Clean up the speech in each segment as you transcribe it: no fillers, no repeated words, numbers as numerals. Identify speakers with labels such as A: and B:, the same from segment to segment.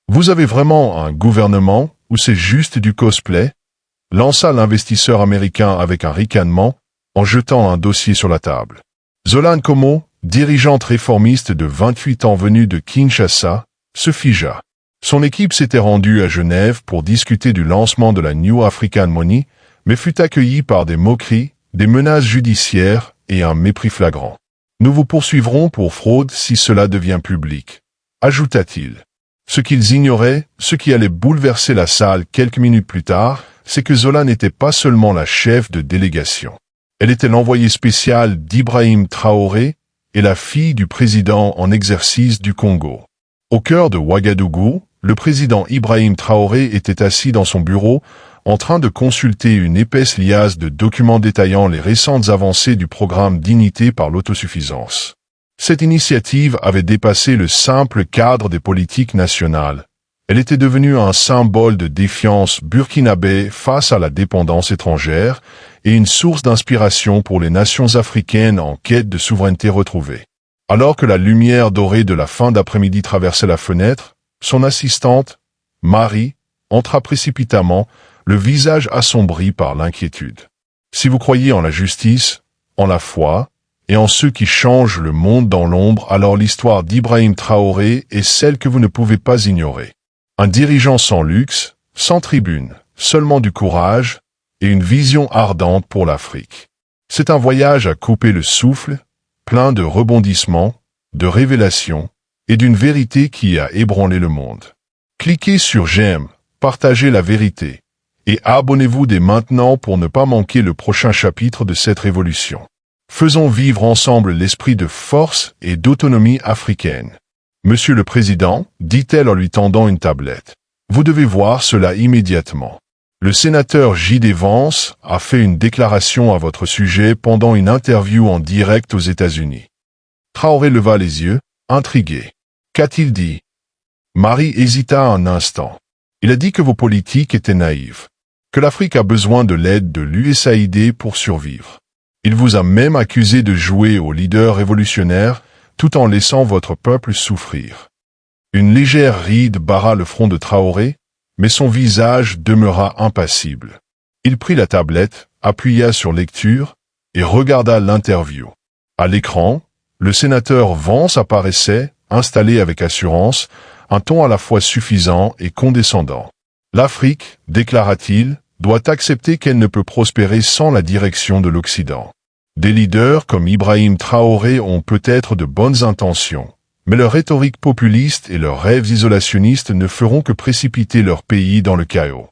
A: Vous avez vraiment un gouvernement ou c'est juste du cosplay? Lança l'investisseur américain avec un ricanement en jetant un dossier sur la table. Zola Nkomo, dirigeante réformiste de 28 ans venue de Kinshasa, se figea. Son équipe s'était rendue à Genève pour discuter du lancement de la New African Money, mais fut accueillie par des moqueries, des menaces judiciaires et un mépris flagrant. Nous vous poursuivrons pour fraude si cela devient public, ajouta-t-il. Ce qu'ils ignoraient, ce qui allait bouleverser la salle quelques minutes plus tard, c'est que Zola n'était pas seulement la chef de délégation. Elle était l'envoyée spéciale d'Ibrahim Traoré et la fille du président en exercice du Congo. Au cœur de Ouagadougou, le président Ibrahim Traoré était assis dans son bureau, en train de consulter une épaisse liasse de documents détaillant les récentes avancées du programme Dignité par l'autosuffisance. Cette initiative avait dépassé le simple cadre des politiques nationales. Elle était devenue un symbole de défiance burkinabé face à la dépendance étrangère et une source d'inspiration pour les nations africaines en quête de souveraineté retrouvée. Alors que la lumière dorée de la fin d'après-midi traversait la fenêtre, son assistante, Marie, entra précipitamment, le visage assombri par l'inquiétude. Si vous croyez en la justice, en la foi, et en ceux qui changent le monde dans l'ombre, alors l'histoire d'Ibrahim Traoré est celle que vous ne pouvez pas ignorer. Un dirigeant sans luxe, sans tribune, seulement du courage et une vision ardente pour l'Afrique. C'est un voyage à couper le souffle, plein de rebondissements, de révélations et d'une vérité qui a ébranlé le monde. Cliquez sur j'aime, partagez la vérité et abonnez-vous dès maintenant pour ne pas manquer le prochain chapitre de cette révolution. Faisons vivre ensemble l'esprit de force et d'autonomie africaine. Monsieur le Président, dit-elle en lui tendant une tablette. Vous devez voir cela immédiatement. Le sénateur J.D. Vance a fait une déclaration à votre sujet pendant une interview en direct aux États-Unis. Traoré leva les yeux, intrigué. Qu'a-t-il dit? Marie hésita un instant. Il a dit que vos politiques étaient naïves, que l'Afrique a besoin de l'aide de l'USAID pour survivre. Il vous a même accusé de jouer au leader révolutionnaire tout en laissant votre peuple souffrir. Une légère ride barra le front de Traoré, mais son visage demeura impassible. Il prit la tablette, appuya sur lecture et regarda l'interview. À l'écran, le sénateur Vance apparaissait, installé avec assurance, un ton à la fois suffisant et condescendant. L'Afrique, déclara-t-il, doit accepter qu'elle ne peut prospérer sans la direction de l'Occident. Des leaders comme Ibrahim Traoré ont peut-être de bonnes intentions, mais leur rhétorique populiste et leurs rêves isolationnistes ne feront que précipiter leur pays dans le chaos.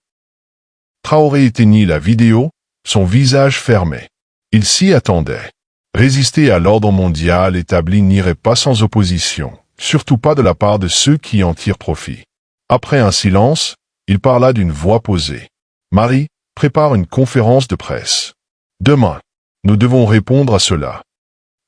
A: Traoré éteignit la vidéo, son visage fermé. Il s'y attendait. Résister à l'ordre mondial établi n'irait pas sans opposition, surtout pas de la part de ceux qui en tirent profit. Après un silence, il parla d'une voix posée. Marie, prépare une conférence de presse. Demain. Nous devons répondre à cela.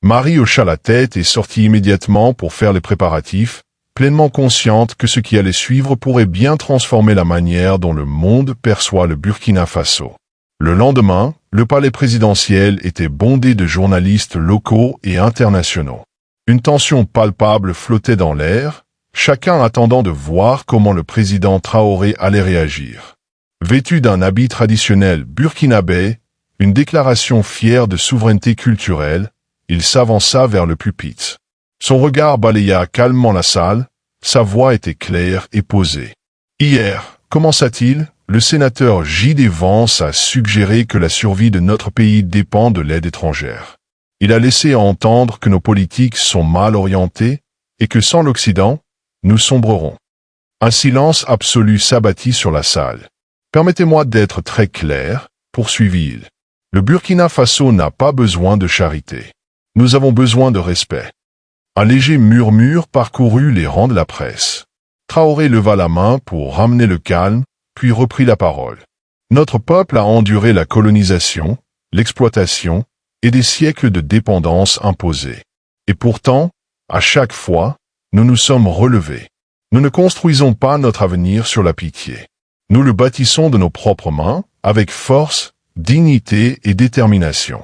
A: Marie hocha la tête et sortit immédiatement pour faire les préparatifs, pleinement consciente que ce qui allait suivre pourrait bien transformer la manière dont le monde perçoit le Burkina Faso. Le lendemain, le palais présidentiel était bondé de journalistes locaux et internationaux. Une tension palpable flottait dans l'air, chacun attendant de voir comment le président Traoré allait réagir. Vêtu d'un habit traditionnel burkinabé, une déclaration fière de souveraineté culturelle, il s'avança vers le pupitre. Son regard balaya calmement la salle, sa voix était claire et posée. Hier, commença-t-il, le sénateur J.D. Vance a suggéré que la survie de notre pays dépend de l'aide étrangère. Il a laissé entendre que nos politiques sont mal orientées et que sans l'Occident, nous sombrerons. Un silence absolu s'abattit sur la salle. Permettez-moi d'être très clair, poursuivit-il. Le Burkina Faso n'a pas besoin de charité. Nous avons besoin de respect. Un léger murmure parcourut les rangs de la presse. Traoré leva la main pour ramener le calme, puis reprit la parole. Notre peuple a enduré la colonisation, l'exploitation et des siècles de dépendance imposée. Et pourtant, à chaque fois, nous nous sommes relevés. Nous ne construisons pas notre avenir sur la pitié. Nous le bâtissons de nos propres mains, avec force, dignité et détermination.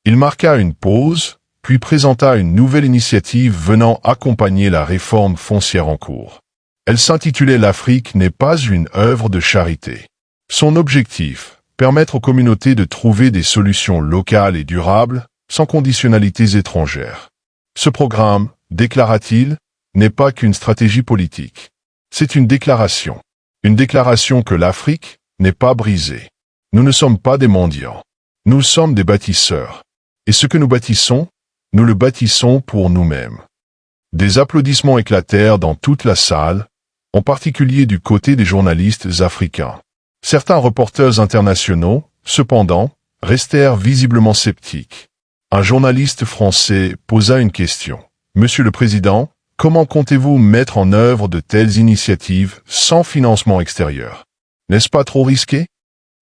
A: Il marqua une pause, puis présenta une nouvelle initiative venant accompagner la réforme foncière en cours. Elle s'intitulait L'Afrique n'est pas une œuvre de charité. Son objectif, permettre aux communautés de trouver des solutions locales et durables, sans conditionnalités étrangères. Ce programme, déclara-t-il, n'est pas qu'une stratégie politique. C'est une déclaration. Une déclaration que l'Afrique n'est pas brisée. Nous ne sommes pas des mendiants. Nous sommes des bâtisseurs. Et ce que nous bâtissons, nous le bâtissons pour nous-mêmes. Des applaudissements éclatèrent dans toute la salle, en particulier du côté des journalistes africains. Certains reporters internationaux, cependant, restèrent visiblement sceptiques. Un journaliste français posa une question. « Monsieur le Président, comment comptez-vous mettre en œuvre de telles initiatives sans financement extérieur? N'est-ce pas trop risqué ?»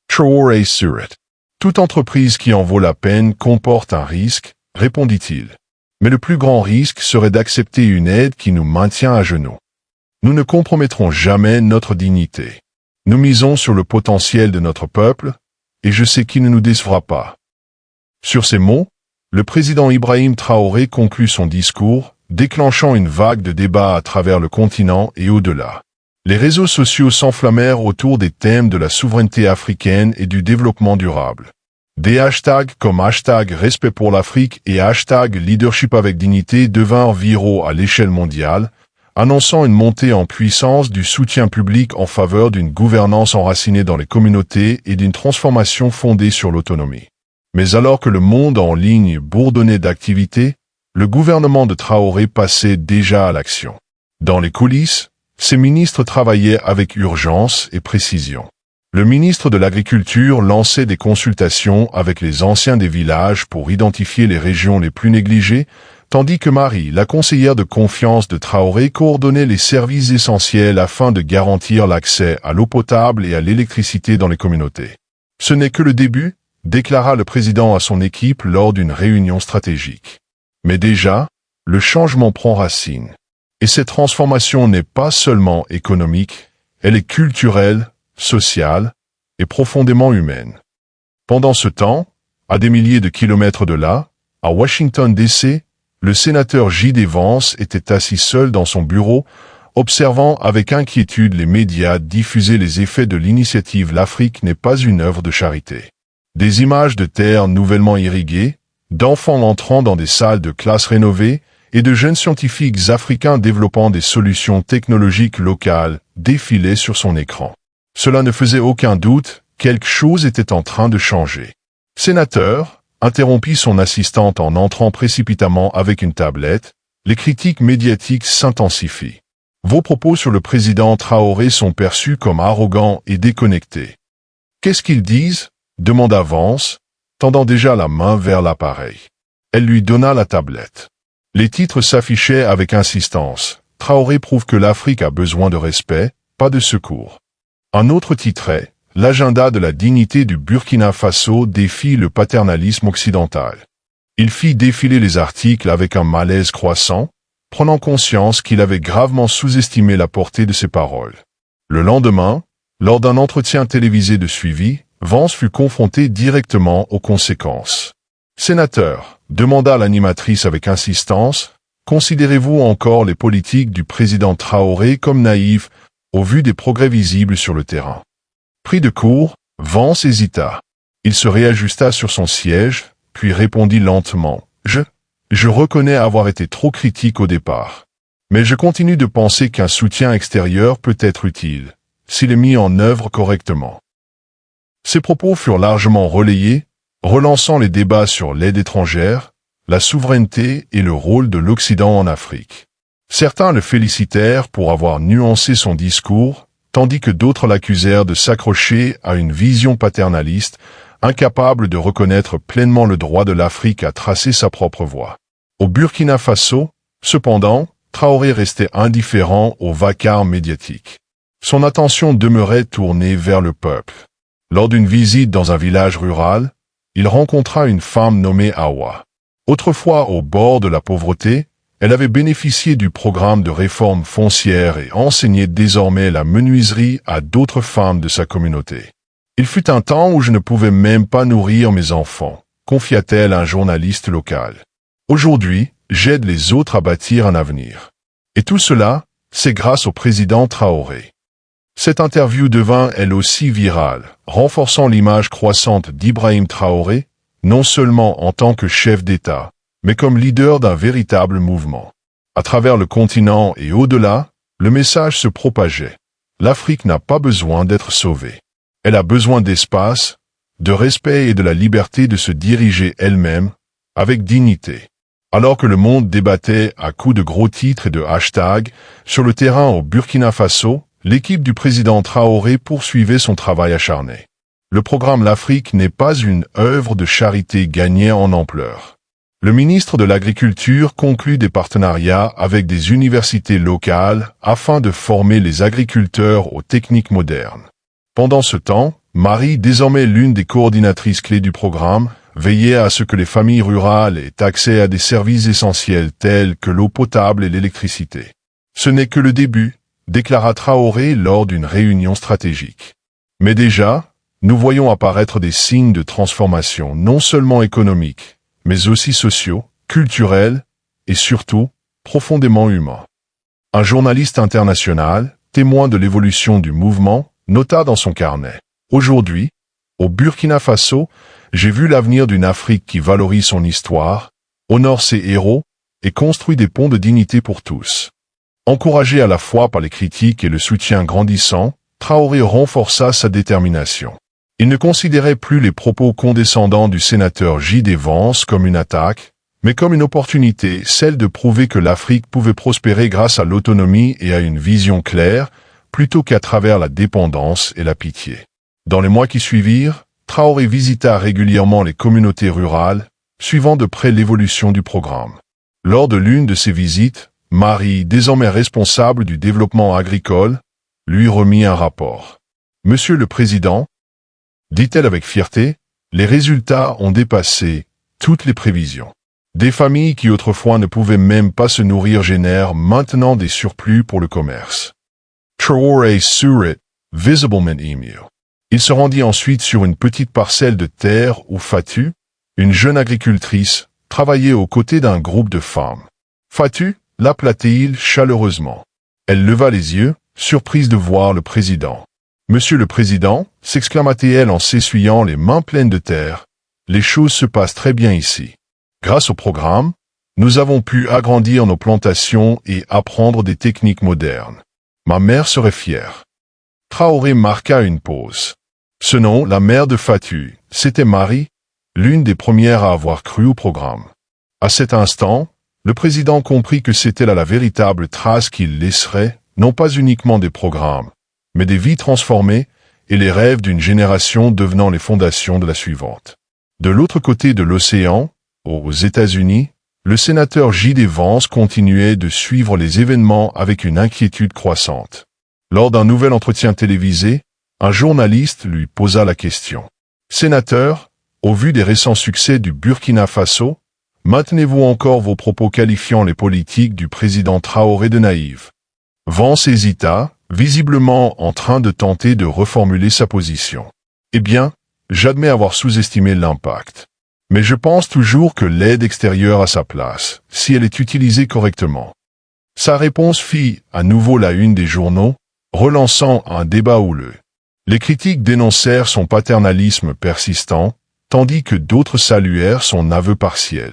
A: Traoré sur it. « Toute entreprise qui en vaut la peine comporte un risque, répondit-il. Mais le plus grand risque serait d'accepter une aide qui nous maintient à genoux. Nous ne compromettrons jamais notre dignité. Nous misons sur le potentiel de notre peuple, et je sais qu'il ne nous décevra pas. » Sur ces mots, le président Ibrahim Traoré conclut son discours, déclenchant une vague de débats à travers le continent et au-delà. Les réseaux sociaux s'enflammèrent autour des thèmes de la souveraineté africaine et du développement durable. Des hashtags comme hashtag respect pour l'Afrique et hashtag leadership avec dignité devinrent viraux à l'échelle mondiale, annonçant une montée en puissance du soutien public en faveur d'une gouvernance enracinée dans les communautés et d'une transformation fondée sur l'autonomie. Mais alors que le monde en ligne bourdonnait d'activités, le gouvernement de Traoré passait déjà à l'action. Dans les coulisses, ses ministres travaillaient avec urgence et précision. Le ministre de l'Agriculture lançait des consultations avec les anciens des villages pour identifier les régions les plus négligées, tandis que Marie, la conseillère de confiance de Traoré, coordonnait les services essentiels afin de garantir l'accès à l'eau potable et à l'électricité dans les communautés. Ce n'est que le début, déclara le président à son équipe lors d'une réunion stratégique. Mais déjà, le changement prend racine. Et cette transformation n'est pas seulement économique, elle est culturelle, sociale et profondément humaine. Pendant ce temps, à des milliers de kilomètres de là, à Washington D.C., le sénateur J.D. Vance était assis seul dans son bureau, observant avec inquiétude les médias diffuser les effets de l'initiative L'Afrique n'est pas une œuvre de charité. Des images de terres nouvellement irriguées, d'enfants entrant dans des salles de classe rénovées et de jeunes scientifiques africains développant des solutions technologiques locales défilaient sur son écran. Cela ne faisait aucun doute, quelque chose était en train de changer. « Sénateur », interrompit son assistante en entrant précipitamment avec une tablette, les critiques médiatiques s'intensifient. Vos propos sur le président Traoré sont perçus comme arrogants et déconnectés. Qu'est-ce qu'ils disent ? Demanda Vance, tendant déjà la main vers l'appareil. Elle lui donna la tablette. Les titres s'affichaient avec insistance. Traoré prouve que l'Afrique a besoin de respect, pas de secours. Un autre titrait, l'agenda de la dignité du Burkina Faso défie le paternalisme occidental. Il fit défiler les articles avec un malaise croissant, prenant conscience qu'il avait gravement sous-estimé la portée de ses paroles. Le lendemain, lors d'un entretien télévisé de suivi, Vance fut confronté directement aux conséquences. « Sénateur », demanda l'animatrice avec insistance, « considérez-vous encore les politiques du président Traoré comme naïves au vu des progrès visibles sur le terrain ?» Pris de court, Vance hésita. Il se réajusta sur son siège, puis répondit lentement, « Je reconnais avoir été trop critique au départ. Mais je continue de penser qu'un soutien extérieur peut être utile, s'il est mis en œuvre correctement. » Ces propos furent largement relayés, relançant les débats sur l'aide étrangère, la souveraineté et le rôle de l'Occident en Afrique. Certains le félicitèrent pour avoir nuancé son discours, tandis que d'autres l'accusèrent de s'accrocher à une vision paternaliste, incapable de reconnaître pleinement le droit de l'Afrique à tracer sa propre voie. Au Burkina Faso, cependant, Traoré restait indifférent au vacarme médiatique. Son attention demeurait tournée vers le peuple. Lors d'une visite dans un village rural, il rencontra une femme nommée Awa. Autrefois au bord de la pauvreté, elle avait bénéficié du programme de réforme foncière et enseignait désormais la menuiserie à d'autres femmes de sa communauté. « Il fut un temps où je ne pouvais même pas nourrir mes enfants », confia-t-elle à un journaliste local. « Aujourd'hui, j'aide les autres à bâtir un avenir. Et tout cela, c'est grâce au président Traoré. Cette interview devint elle aussi virale, renforçant l'image croissante d'Ibrahim Traoré, non seulement en tant que chef d'État, mais comme leader d'un véritable mouvement. À travers le continent et au-delà, le message se propageait. L'Afrique n'a pas besoin d'être sauvée. Elle a besoin d'espace, de respect et de la liberté de se diriger elle-même, avec dignité. Alors que le monde débattait à coups de gros titres et de hashtags, sur le terrain au Burkina Faso, l'équipe du président Traoré poursuivait son travail acharné. Le programme L'Afrique n'est pas une œuvre de charité gagnée en ampleur. Le ministre de l'Agriculture conclut des partenariats avec des universités locales afin de former les agriculteurs aux techniques modernes. Pendant ce temps, Marie, désormais l'une des coordinatrices clés du programme, veillait à ce que les familles rurales aient accès à des services essentiels tels que l'eau potable et l'électricité. Ce n'est que le début, déclara Traoré lors d'une réunion stratégique. Mais déjà, nous voyons apparaître des signes de transformation non seulement économiques, mais aussi sociaux, culturels et surtout profondément humains. Un journaliste international, témoin de l'évolution du mouvement, nota dans son carnet. Aujourd'hui, au Burkina Faso, j'ai vu l'avenir d'une Afrique qui valorise son histoire, honore ses héros et construit des ponts de dignité pour tous. Encouragé à la fois par les critiques et le soutien grandissant, Traoré renforça sa détermination. Il ne considérait plus les propos condescendants du sénateur J.D. Vance comme une attaque, mais comme une opportunité, celle de prouver que l'Afrique pouvait prospérer grâce à l'autonomie et à une vision claire, plutôt qu'à travers la dépendance et la pitié. Dans les mois qui suivirent, Traoré visita régulièrement les communautés rurales, suivant de près l'évolution du programme. Lors de l'une de ces visites, Marie, désormais responsable du développement agricole, lui remit un rapport. « Monsieur le Président, dit-elle avec fierté, les résultats ont dépassé toutes les prévisions. Des familles qui autrefois ne pouvaient même pas se nourrir génèrent maintenant des surplus pour le commerce. Traoré Surit, visiblement ému. Il se rendit ensuite sur une petite parcelle de terre où Fatou, une jeune agricultrice, travaillait aux côtés d'un groupe de femmes. Fatou, l'appela-t-il chaleureusement. Elle leva les yeux, surprise de voir le président. « Monsieur le Président, s'exclama-t-elle en s'essuyant les mains pleines de terre, les choses se passent très bien ici. Grâce au programme, nous avons pu agrandir nos plantations et apprendre des techniques modernes. Ma mère serait fière. » Traoré marqua une pause. Ce nom, la mère de Fatou, c'était Marie, l'une des premières à avoir cru au programme. À cet instant, le président comprit que c'était là la véritable trace qu'il laisserait, non pas uniquement des programmes, mais des vies transformées et les rêves d'une génération devenant les fondations de la suivante. De l'autre côté de l'océan, aux États-Unis, le sénateur J.D. Vance continuait de suivre les événements avec une inquiétude croissante. Lors d'un nouvel entretien télévisé, un journaliste lui posa la question. « Sénateur, au vu des récents succès du Burkina Faso, maintenez-vous encore vos propos qualifiant les politiques du président Traoré de naïves ?» Vance hésita, visiblement en train de tenter de reformuler sa position. « Eh bien, j'admets avoir sous-estimé l'impact. Mais je pense toujours que l'aide extérieure a sa place, si elle est utilisée correctement. » Sa réponse fit à nouveau la une des journaux, relançant un débat houleux. Les critiques dénoncèrent son paternalisme persistant, tandis que d'autres saluèrent son aveu partiel.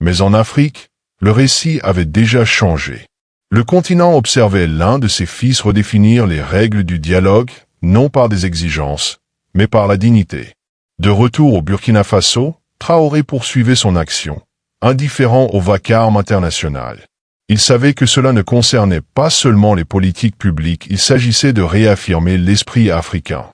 A: Mais en Afrique, le récit avait déjà changé. Le continent observait l'un de ses fils redéfinir les règles du dialogue, non par des exigences, mais par la dignité. De retour au Burkina Faso, Traoré poursuivait son action, indifférent au vacarme international. Il savait que cela ne concernait pas seulement les politiques publiques, il s'agissait de réaffirmer l'esprit africain.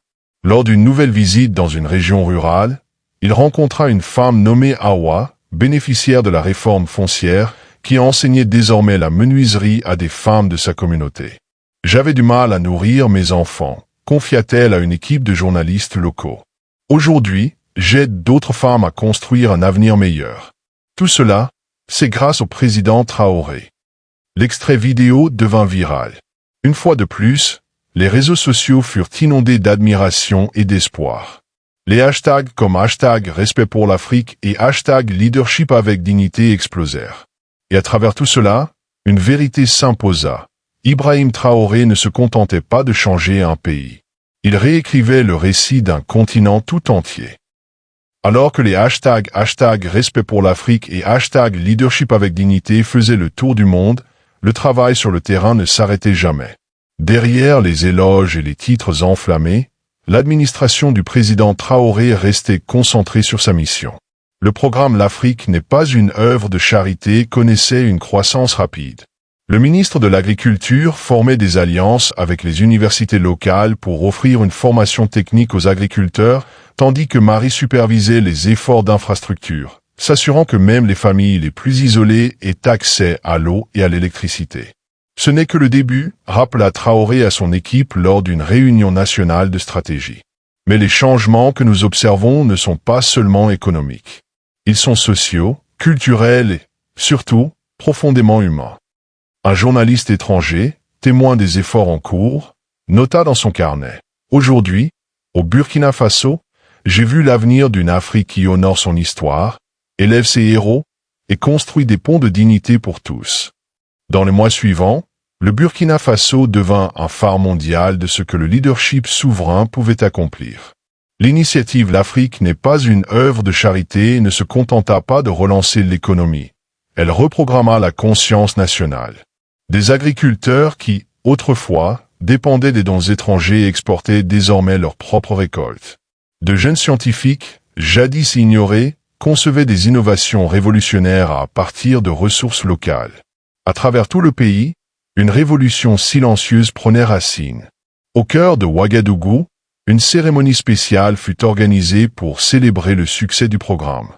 A: Lors d'une nouvelle visite dans une région rurale, il rencontra une femme nommée Awa, bénéficiaire de la réforme foncière, qui enseignait désormais la menuiserie à des femmes de sa communauté. « J'avais du mal à nourrir mes enfants », confia-t-elle à une équipe de journalistes locaux. « Aujourd'hui, j'aide d'autres femmes à construire un avenir meilleur. Tout cela, c'est grâce au président Traoré. » L'extrait vidéo devint viral. Une fois de plus, les réseaux sociaux furent inondés d'admiration et d'espoir. Les hashtags comme hashtag respect pour l'Afrique et hashtag leadership avec dignité explosèrent. Et à travers tout cela, une vérité s'imposa. Ibrahim Traoré ne se contentait pas de changer un pays. Il réécrivait le récit d'un continent tout entier. Alors que les hashtags respect pour l'Afrique et leadership avec dignité faisaient le tour du monde, le travail sur le terrain ne s'arrêtait jamais. Derrière les éloges et les titres enflammés, l'administration du président Traoré restait concentrée sur sa mission. Le programme L'Afrique n'est pas une œuvre de charité connaissait une croissance rapide. Le ministre de l'Agriculture formait des alliances avec les universités locales pour offrir une formation technique aux agriculteurs, tandis que Marie supervisait les efforts d'infrastructure, s'assurant que même les familles les plus isolées aient accès à l'eau et à l'électricité. Ce n'est que le début, rappela Traoré à son équipe lors d'une réunion nationale de stratégie. Mais les changements que nous observons ne sont pas seulement économiques. Ils sont sociaux, culturels et, surtout, profondément humains. Un journaliste étranger, témoin des efforts en cours, nota dans son carnet. Aujourd'hui, au Burkina Faso, j'ai vu l'avenir d'une Afrique qui honore son histoire, élève ses héros et construit des ponts de dignité pour tous. Dans les mois suivants, le Burkina Faso devint un phare mondial de ce que le leadership souverain pouvait accomplir. L'initiative L'Afrique n'est pas une œuvre de charité et ne se contenta pas de relancer l'économie. Elle reprogramma la conscience nationale. Des agriculteurs qui, autrefois, dépendaient des dons étrangers exportaient désormais leurs propres récoltes. De jeunes scientifiques, jadis ignorés, concevaient des innovations révolutionnaires à partir de ressources locales. À travers tout le pays, une révolution silencieuse prenait racine. Au cœur de Ouagadougou, une cérémonie spéciale fut organisée pour célébrer le succès du programme.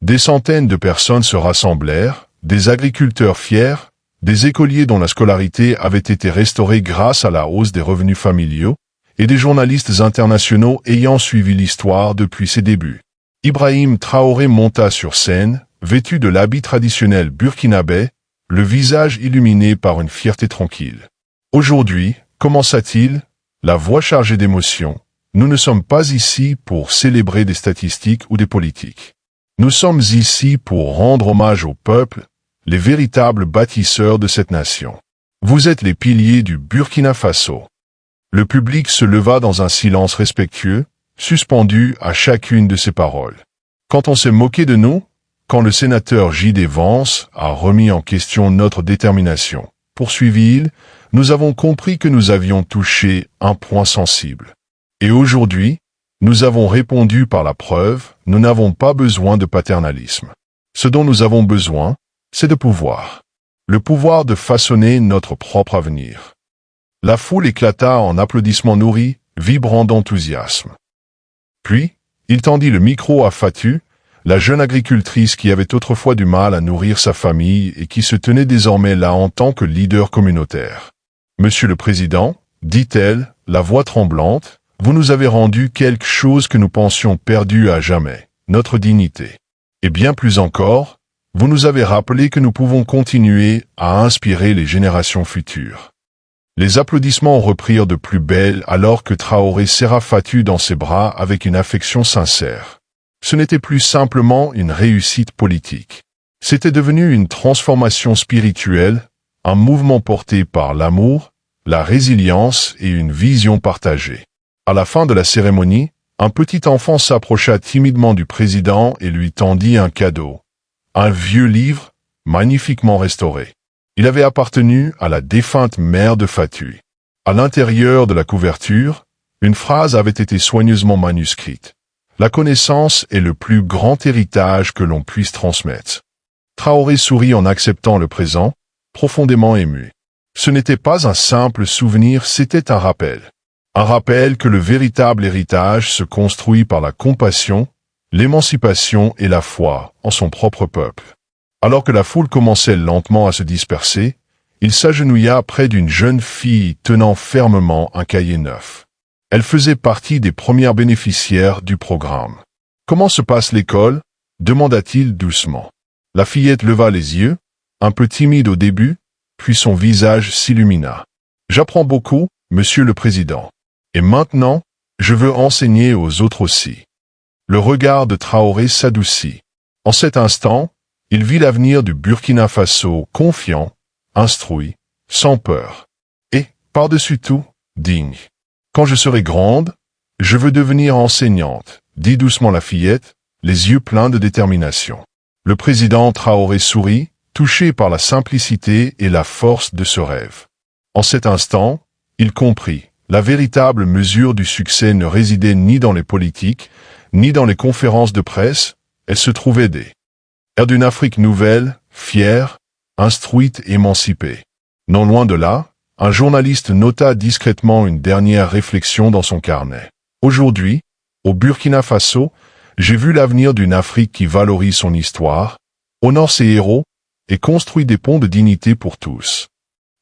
A: Des centaines de personnes se rassemblèrent, des agriculteurs fiers, des écoliers dont la scolarité avait été restaurée grâce à la hausse des revenus familiaux, et des journalistes internationaux ayant suivi l'histoire depuis ses débuts. Ibrahim Traoré monta sur scène, vêtu de l'habit traditionnel burkinabé, le visage illuminé par une fierté tranquille. Aujourd'hui, commença-t-il, la voix chargée d'émotion, nous ne sommes pas ici pour célébrer des statistiques ou des politiques. Nous sommes ici pour rendre hommage au peuple, les véritables bâtisseurs de cette nation. Vous êtes les piliers du Burkina Faso. Le public se leva dans un silence respectueux, suspendu à chacune de ses paroles. Quand on s'est moqué de nous, quand le sénateur J.D. Vance a remis en question notre détermination, poursuivit-il, nous avons compris que nous avions touché un point sensible. Et aujourd'hui, nous avons répondu par la preuve, nous n'avons pas besoin de paternalisme. Ce dont nous avons besoin, c'est de pouvoir. Le pouvoir de façonner notre propre avenir. La foule éclata en applaudissements nourris, vibrant d'enthousiasme. Puis, il tendit le micro à Fatou, la jeune agricultrice qui avait autrefois du mal à nourrir sa famille et qui se tenait désormais là en tant que leader communautaire. « Monsieur le Président, dit-elle, la voix tremblante, vous nous avez rendu quelque chose que nous pensions perdu à jamais, notre dignité. Et bien plus encore, vous nous avez rappelé que nous pouvons continuer à inspirer les générations futures. » Les applaudissements reprirent de plus belle alors que Traoré serra Fatou dans ses bras avec une affection sincère. Ce n'était plus simplement une réussite politique. C'était devenu une transformation spirituelle, un mouvement porté par l'amour, la résilience et une vision partagée. À la fin de la cérémonie, un petit enfant s'approcha timidement du président et lui tendit un cadeau. Un vieux livre, magnifiquement restauré. Il avait appartenu à la défunte mère de Fatou. À l'intérieur de la couverture, une phrase avait été soigneusement manuscrite. La connaissance est le plus grand héritage que l'on puisse transmettre. Traoré sourit en acceptant le présent, profondément ému. Ce n'était pas un simple souvenir, c'était un rappel. Un rappel que le véritable héritage se construit par la compassion, l'émancipation et la foi en son propre peuple. Alors que la foule commençait lentement à se disperser, il s'agenouilla près d'une jeune fille tenant fermement un cahier neuf. Elle faisait partie des premières bénéficiaires du programme. « Comment se passe l'école » demanda-t-il doucement. La fillette leva les yeux, un peu timide au début, puis son visage s'illumina. « J'apprends beaucoup, Monsieur le Président. Et maintenant, je veux enseigner aux autres aussi. » Le regard de Traoré s'adoucit. En cet instant, il vit l'avenir du Burkina Faso confiant, instruit, sans peur. Par-dessus tout, digne. Quand je serai grande, je veux devenir enseignante, dit doucement la fillette, les yeux pleins de détermination. Le président Traoré sourit, touché par la simplicité et la force de ce rêve. En cet instant, il comprit. La véritable mesure du succès ne résidait ni dans les politiques, ni dans les conférences de presse, elle se trouvait d'une Afrique nouvelle, fière, instruite, émancipée. Non loin de là, un journaliste nota discrètement une dernière réflexion dans son carnet. Aujourd'hui, au Burkina Faso, j'ai vu l'avenir d'une Afrique qui valorise son histoire, honore ses héros et construit des ponts de dignité pour tous.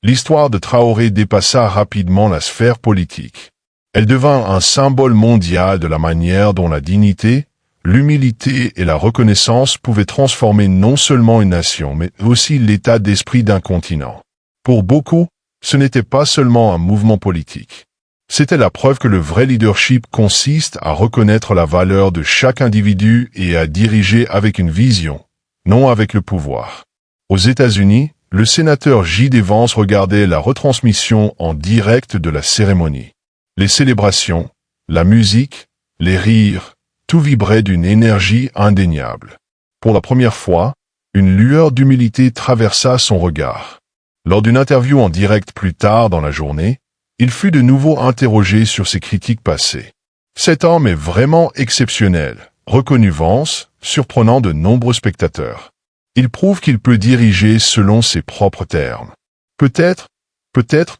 A: L'histoire de Traoré dépassa rapidement la sphère politique. Elle devint un symbole mondial de la manière dont la dignité, l'humilité et la reconnaissance pouvaient transformer non seulement une nation, mais aussi l'état d'esprit d'un continent. Pour beaucoup, ce n'était pas seulement un mouvement politique. C'était la preuve que le vrai leadership consiste à reconnaître la valeur de chaque individu et à diriger avec une vision, non avec le pouvoir. Aux États-Unis, le sénateur J.D. Vance regardait la retransmission en direct de la cérémonie. Les célébrations, la musique, les rires, tout vibrait d'une énergie indéniable. Pour la première fois, une lueur d'humilité traversa son regard. Lors d'une interview en direct plus tard dans la journée, il fut de nouveau interrogé sur ses critiques passées. Cet homme est vraiment exceptionnel, reconnut Vance, surprenant de nombreux spectateurs. Il prouve qu'il peut diriger selon ses propres termes. Peut-être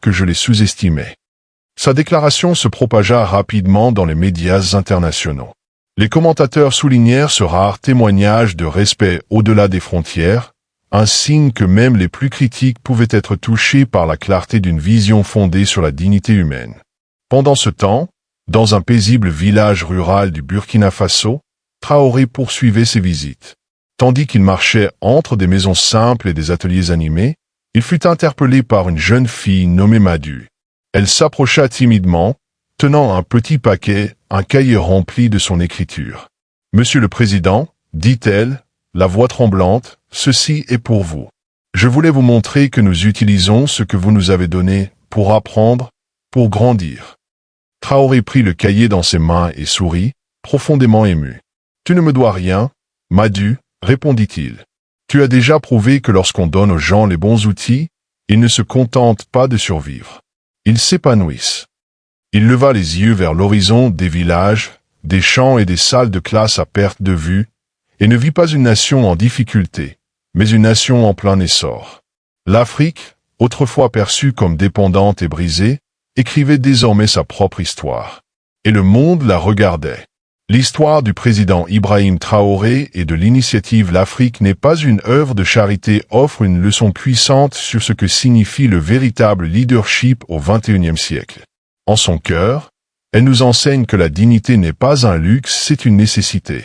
A: que je l'ai sous-estimé. Sa déclaration se propagea rapidement dans les médias internationaux. Les commentateurs soulignèrent ce rare témoignage de respect au-delà des frontières, un signe que même les plus critiques pouvaient être touchés par la clarté d'une vision fondée sur la dignité humaine. Pendant ce temps, dans un paisible village rural du Burkina Faso, Traoré poursuivait ses visites. Tandis qu'il marchait entre des maisons simples et des ateliers animés, il fut interpellé par une jeune fille nommée Madu. Elle s'approcha timidement, tenant un petit paquet, un cahier rempli de son écriture. « Monsieur le Président, dit-elle, la voix tremblante, ceci est pour vous. Je voulais vous montrer que nous utilisons ce que vous nous avez donné pour apprendre, pour grandir. » Traoré prit le cahier dans ses mains et sourit, profondément ému. « Tu ne me dois rien, Madu, répondit-il. Tu as déjà prouvé que lorsqu'on donne aux gens les bons outils, ils ne se contentent pas de survivre. Ils s'épanouissent. » Il leva les yeux vers l'horizon des villages, des champs et des salles de classe à perte de vue, et ne vit pas une nation en difficulté, mais une nation en plein essor. L'Afrique, autrefois perçue comme dépendante et brisée, écrivait désormais sa propre histoire. Et le monde la regardait. L'histoire du président Ibrahim Traoré et de l'initiative L'Afrique n'est pas une œuvre de charité, offre une leçon puissante sur ce que signifie le véritable leadership au XXIe siècle. En son cœur, elle nous enseigne que la dignité n'est pas un luxe, c'est une nécessité.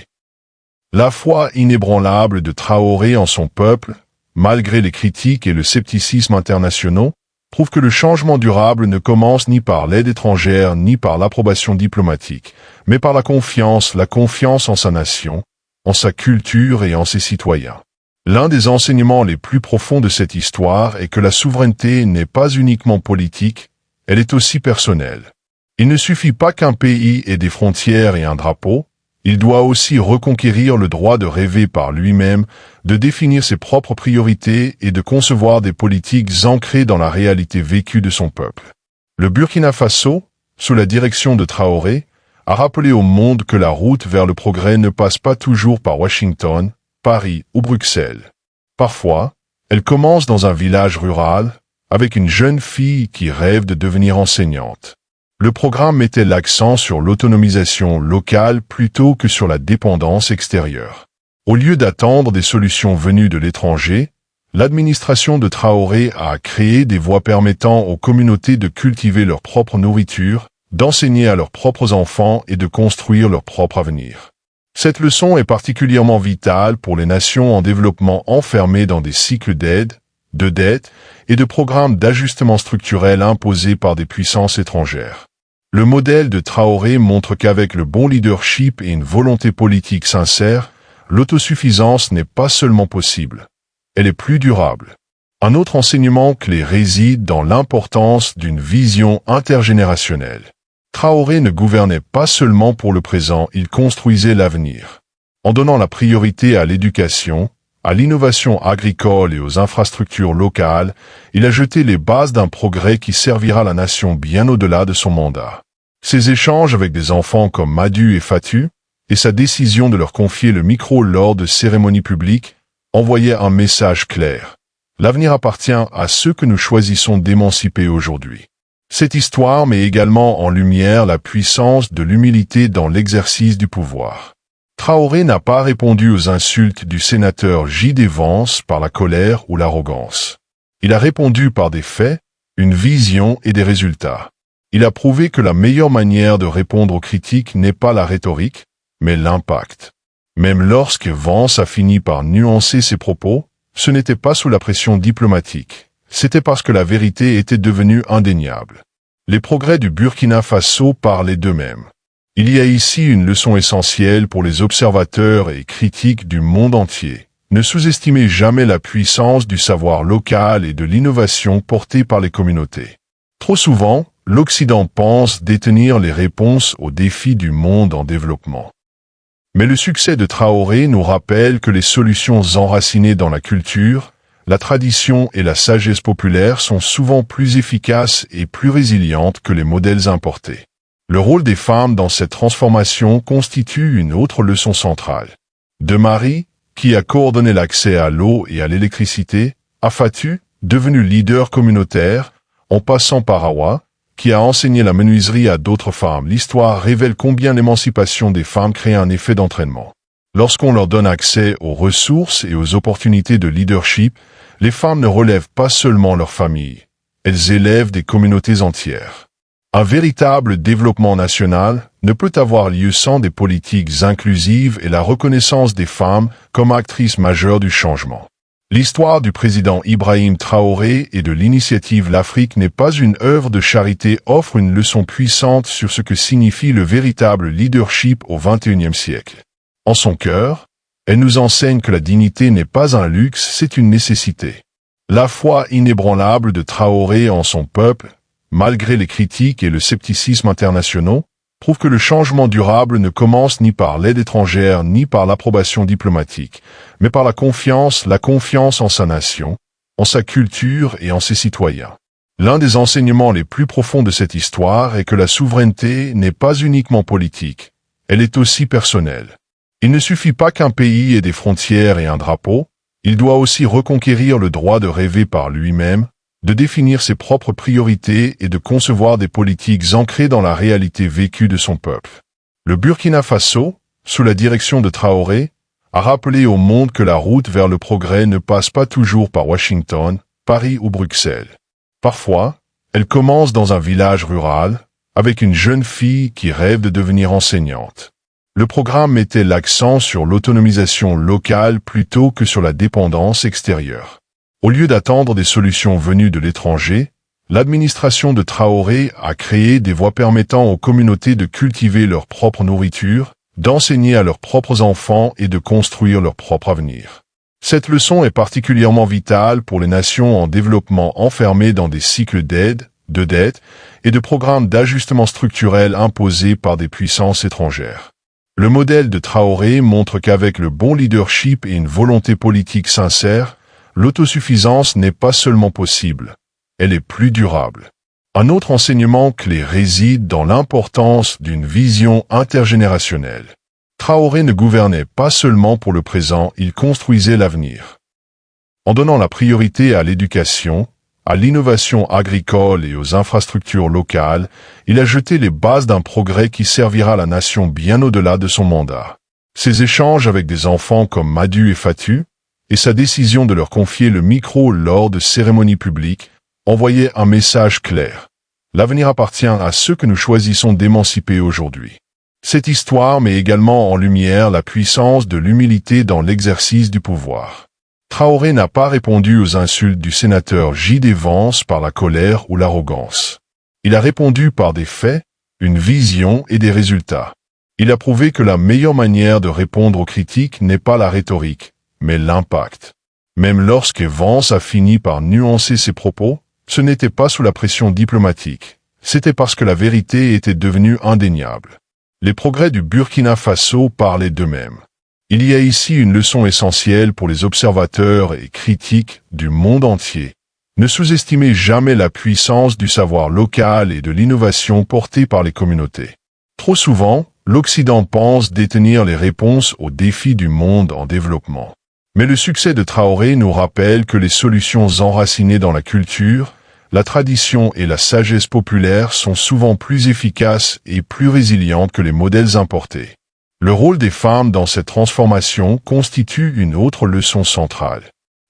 A: La foi inébranlable de Traoré en son peuple, malgré les critiques et le scepticisme internationaux, prouve que le changement durable ne commence ni par l'aide étrangère ni par l'approbation diplomatique, mais par la confiance en sa nation, en sa culture et en ses citoyens. L'un des enseignements les plus profonds de cette histoire est que la souveraineté n'est pas uniquement politique, elle est aussi personnelle. Il ne suffit pas qu'un pays ait des frontières et un drapeau, il doit aussi reconquérir le droit de rêver par lui-même, de définir ses propres priorités et de concevoir des politiques ancrées dans la réalité vécue de son peuple. Le Burkina Faso, sous la direction de Traoré, a rappelé au monde que la route vers le progrès ne passe pas toujours par Washington, Paris ou Bruxelles. Parfois, elle commence dans un village rural, avec une jeune fille qui rêve de devenir enseignante. Le programme mettait l'accent sur l'autonomisation locale plutôt que sur la dépendance extérieure. Au lieu d'attendre des solutions venues de l'étranger, l'administration de Traoré a créé des voies permettant aux communautés de cultiver leur propre nourriture, d'enseigner à leurs propres enfants et de construire leur propre avenir. Cette leçon est particulièrement vitale pour les nations en développement enfermées dans des cycles d'aide, de dette et de programmes d'ajustement structurel imposés par des puissances étrangères. Le modèle de Traoré montre qu'avec le bon leadership et une volonté politique sincère, l'autosuffisance n'est pas seulement possible, elle est plus durable. Un autre enseignement clé réside dans l'importance d'une vision intergénérationnelle. Traoré ne gouvernait pas seulement pour le présent, il construisait l'avenir. En donnant la priorité à l'éducation, à l'innovation agricole et aux infrastructures locales, il a jeté les bases d'un progrès qui servira la nation bien au-delà de son mandat. Ses échanges avec des enfants comme Madu et Fatu, et sa décision de leur confier le micro lors de cérémonies publiques, envoyaient un message clair. L'avenir appartient à ceux que nous choisissons d'émanciper aujourd'hui. Cette histoire met également en lumière la puissance de l'humilité dans l'exercice du pouvoir. Traoré n'a pas répondu aux insultes du sénateur J.D. Vance par la colère ou l'arrogance. Il a répondu par des faits, une vision et des résultats. Il a prouvé que la meilleure manière de répondre aux critiques n'est pas la rhétorique, mais l'impact. Même lorsque Vance a fini par nuancer ses propos, ce n'était pas sous la pression diplomatique. C'était parce que la vérité était devenue indéniable. Les progrès du Burkina Faso parlaient d'eux-mêmes. Il y a ici une leçon essentielle pour les observateurs et critiques du monde entier. Ne sous-estimez jamais la puissance du savoir local et de l'innovation portée par les communautés. Trop souvent, l'Occident pense détenir les réponses aux défis du monde en développement. Mais le succès de Traoré nous rappelle que les solutions enracinées dans la culture, la tradition et la sagesse populaire sont souvent plus efficaces et plus résilientes que les modèles importés. Le rôle des femmes dans cette transformation constitue une autre leçon centrale. De Marie, qui a coordonné l'accès à l'eau et à l'électricité, à Fatu, devenu leader communautaire, en passant par Awa, qui a enseigné la menuiserie à d'autres femmes, l'histoire révèle combien l'émancipation des femmes crée un effet d'entraînement. Lorsqu'on leur donne accès aux ressources et aux opportunités de leadership, les femmes ne relèvent pas seulement leur famille, elles élèvent des communautés entières. Un véritable développement national ne peut avoir lieu sans des politiques inclusives et la reconnaissance des femmes comme actrices majeures du changement. L'histoire du président Ibrahim Traoré et de l'initiative L'Afrique n'est pas une œuvre de charité, offre une leçon puissante sur ce que signifie le véritable leadership au XXIe siècle. En son cœur, elle nous enseigne que la dignité n'est pas un luxe, c'est une nécessité. La foi inébranlable de Traoré en son peuple, malgré les critiques et le scepticisme internationaux, prouve que le changement durable ne commence ni par l'aide étrangère ni par l'approbation diplomatique, mais par la confiance en sa nation, en sa culture et en ses citoyens. L'un des enseignements les plus profonds de cette histoire est que la souveraineté n'est pas uniquement politique, elle est aussi personnelle. Il ne suffit pas qu'un pays ait des frontières et un drapeau, il doit aussi reconquérir le droit de rêver par lui-même, de définir ses propres priorités et de concevoir des politiques ancrées dans la réalité vécue de son peuple. Le Burkina Faso, sous la direction de Traoré, a rappelé au monde que la route vers le progrès ne passe pas toujours par Washington, Paris ou Bruxelles. Parfois, elle commence dans un village rural, avec une jeune fille qui rêve de devenir enseignante. Le programme mettait l'accent sur l'autonomisation locale plutôt que sur la dépendance extérieure. Au lieu d'attendre des solutions venues de l'étranger, l'administration de Traoré a créé des voies permettant aux communautés de cultiver leur propre nourriture, d'enseigner à leurs propres enfants et de construire leur propre avenir. Cette leçon est particulièrement vitale pour les nations en développement enfermées dans des cycles d'aide, de dette et de programmes d'ajustement structurel imposés par des puissances étrangères. Le modèle de Traoré montre qu'avec le bon leadership et une volonté politique sincère, l'autosuffisance n'est pas seulement possible, elle est plus durable. Un autre enseignement clé réside dans l'importance d'une vision intergénérationnelle. Traoré ne gouvernait pas seulement pour le présent, il construisait l'avenir. En donnant la priorité à l'éducation, à l'innovation agricole et aux infrastructures locales, il a jeté les bases d'un progrès qui servira la nation bien au-delà de son mandat. Ses échanges avec des enfants comme Madu et Fatu, et sa décision de leur confier le micro lors de cérémonies publiques, envoyait un message clair. L'avenir appartient à ceux que nous choisissons d'émanciper aujourd'hui. Cette histoire met également en lumière la puissance de l'humilité dans l'exercice du pouvoir. Traoré n'a pas répondu aux insultes du sénateur J.D. Vance par la colère ou l'arrogance. Il a répondu par des faits, une vision et des résultats. Il a prouvé que la meilleure manière de répondre aux critiques n'est pas la rhétorique, mais l'impact. Même lorsque Vance a fini par nuancer ses propos, ce n'était pas sous la pression diplomatique, c'était parce que la vérité était devenue indéniable. Les progrès du Burkina Faso parlaient d'eux-mêmes. Il y a ici une leçon essentielle pour les observateurs et critiques du monde entier. Ne sous-estimez jamais la puissance du savoir local et de l'innovation portée par les communautés. Trop souvent, l'Occident pense détenir les réponses aux défis du monde en développement. Mais le succès de Traoré nous rappelle que les solutions enracinées dans la culture, la tradition et la sagesse populaire sont souvent plus efficaces et plus résilientes que les modèles importés. Le rôle des femmes dans cette transformation constitue une autre leçon centrale.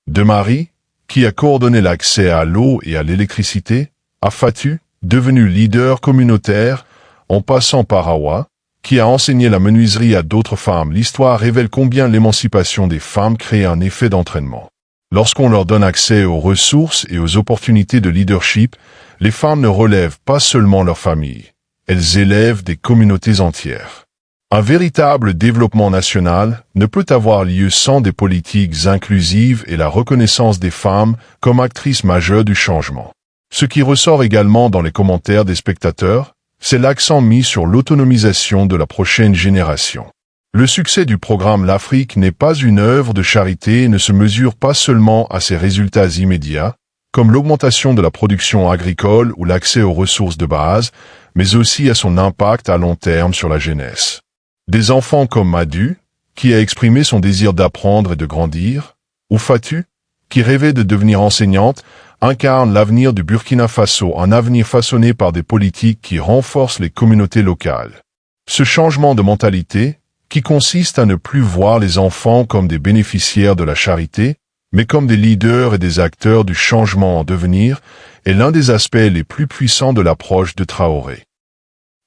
A: De Marie, qui a coordonné l'accès à l'eau et à l'électricité, à Fatou, devenu leader communautaire, en passant par Awa, qui a enseigné la menuiserie à d'autres femmes, l'histoire révèle combien l'émancipation des femmes crée un effet d'entraînement. Lorsqu'on leur donne accès aux ressources et aux opportunités de leadership, les femmes ne relèvent pas seulement leur famille, elles élèvent des communautés entières. Un véritable développement national ne peut avoir lieu sans des politiques inclusives et la reconnaissance des femmes comme actrices majeures du changement. Ce qui ressort également dans les commentaires des spectateurs, c'est l'accent mis sur l'autonomisation de la prochaine génération. Le succès du programme L'Afrique n'est pas une œuvre de charité et ne se mesure pas seulement à ses résultats immédiats, comme l'augmentation de la production agricole ou l'accès aux ressources de base, mais aussi à son impact à long terme sur la jeunesse. Des enfants comme Madu, qui a exprimé son désir d'apprendre et de grandir, ou Fatou, qui rêvait de devenir enseignante, incarnent l'avenir du Burkina Faso, un avenir façonné par des politiques qui renforcent les communautés locales. Ce changement de mentalité, qui consiste à ne plus voir les enfants comme des bénéficiaires de la charité, mais comme des leaders et des acteurs du changement en devenir, est l'un des aspects les plus puissants de l'approche de Traoré.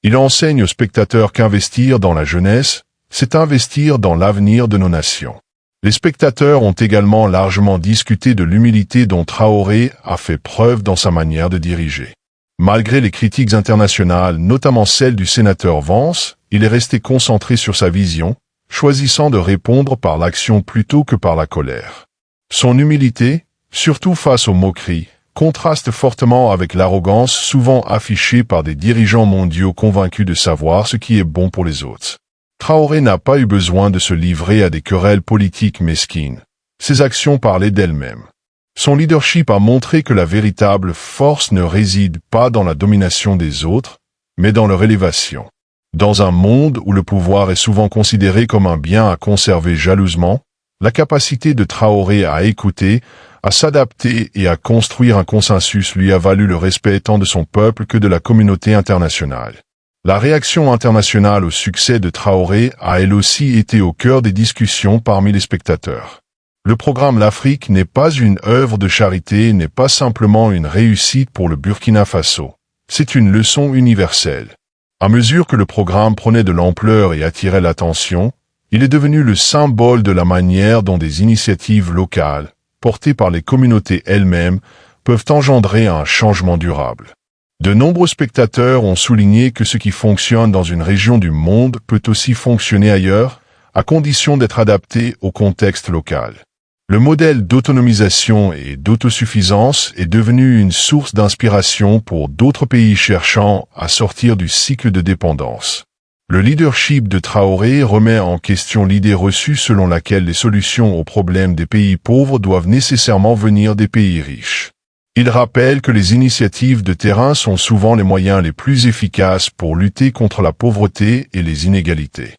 A: Il enseigne aux spectateurs qu'investir dans la jeunesse, c'est investir dans l'avenir de nos nations. Les spectateurs ont également largement discuté de l'humilité dont Traoré a fait preuve dans sa manière de diriger. Malgré les critiques internationales, notamment celles du sénateur Vance, il est resté concentré sur sa vision, choisissant de répondre par l'action plutôt que par la colère. Son humilité, surtout face aux moqueries, contraste fortement avec l'arrogance souvent affichée par des dirigeants mondiaux convaincus de savoir ce qui est bon pour les autres. Traoré n'a pas eu besoin de se livrer à des querelles politiques mesquines. Ses actions parlaient d'elles-mêmes. Son leadership a montré que la véritable force ne réside pas dans la domination des autres, mais dans leur élévation. Dans un monde où le pouvoir est souvent considéré comme un bien à conserver jalousement, la capacité de Traoré à écouter, à s'adapter et à construire un consensus lui a valu le respect tant de son peuple que de la communauté internationale. La réaction internationale au succès de Traoré a elle aussi été au cœur des discussions parmi les spectateurs. Le programme L'Afrique n'est pas une œuvre de charité, n'est pas simplement une réussite pour le Burkina Faso. C'est une leçon universelle. À mesure que le programme prenait de l'ampleur et attirait l'attention, il est devenu le symbole de la manière dont des initiatives locales, portées par les communautés elles-mêmes, peuvent engendrer un changement durable. De nombreux spectateurs ont souligné que ce qui fonctionne dans une région du monde peut aussi fonctionner ailleurs, à condition d'être adapté au contexte local. Le modèle d'autonomisation et d'autosuffisance est devenu une source d'inspiration pour d'autres pays cherchant à sortir du cycle de dépendance. Le leadership de Traoré remet en question l'idée reçue selon laquelle les solutions aux problèmes des pays pauvres doivent nécessairement venir des pays riches. Il rappelle que les initiatives de terrain sont souvent les moyens les plus efficaces pour lutter contre la pauvreté et les inégalités.